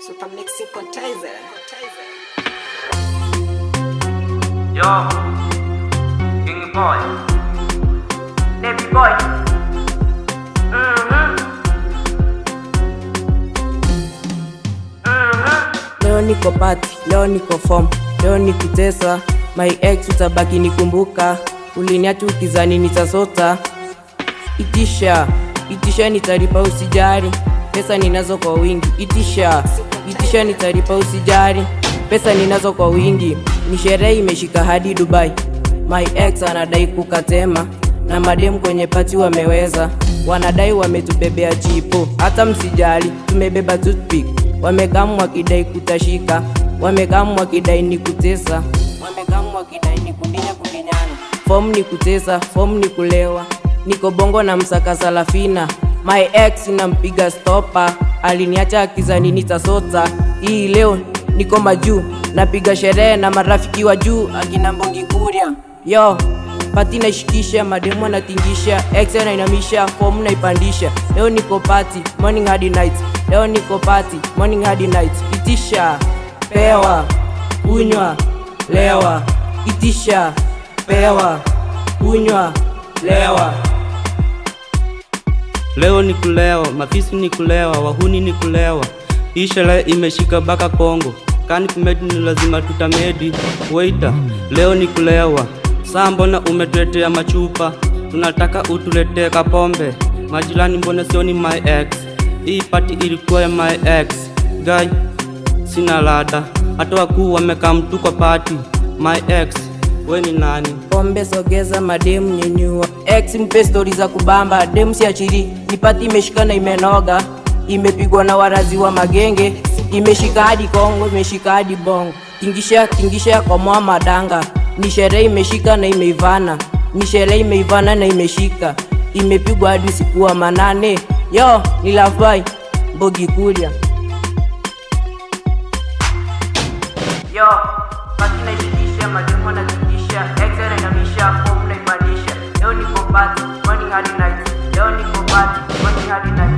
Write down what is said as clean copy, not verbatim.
Super Mixi Potaze. Yo, King Boy, Navy Boy. Leo niko party, leo niko form, leo nikutesa. My ex utabaki nikumbuka, uliniacha ukizani nitasota. Itisha nitalipa usijari, pesa ninazo kwa wingi. Itisha nitalipa usijari, pesa ninazo kwa wingi. Ni sherehe imeshika hadi Dubai. My ex anadai kukatema, na madem kwenye party wameweza. Wanadai wametubebea chipo, hata msijali tumebeba toothpick. Wamekamu wakidai kutashika, wamekamu wakidai ni kutesa, wamekamu wakidai ni kundinya kukinyana. Form ni kutesa, form ni kulewa. Niko bongo na msaka salafina. My ex nampiga stopper, aliniacha akizani nitasota. Hii leo niko majuu, napiga sherehe na marafiki wa juu akina Mbongi Kuria. Yo, party naishikisha, mademo natingisha, ex nainamisha, form naipandisha. Leo niko party, morning hadi night. Leo niko party, morning hadi night. Itisha, pewa, kunywa, lewa. Itisha, pewa, kunywa, lewa. Leo ni kulewa, mafisi ni kulewa, wahuni ni kulewa. Hii sherehe imeshika baka Kongo, kani kumedi ni lazima tutamedi. Waiter, leo ni kulewa. Saa mbona umetuletea machupa, tunataka utuletee kapombe. Majirani mbona sioni my ex, hii party ilikuwa ya my ex. Guy, sina lada, hata wakuu wamekaa mtu kwa party. My ex, we ni nani? Pombe sogeza, mademu nyenyua. Ex mpe story za kubamba, demu siachiri. Ni party imeshikana imenoga, imepigwa na warazi wa magenge. Imeshika hadi Kongo, imeshika hadi bongo. Tingisha kwa mwa madanga. Ni sherehe imeshika na imeivana, ni sherehe imeivana na imeshika. Imepigwa hadi usiku wa manane. Yo, ni Love Boy, Mbongi Kuria. Yo, party naishikisha, mademo natingisha, ex nainamisha, form naipandisha. Leo niko party, morning hadi night. Leo niko party, morning hadi night.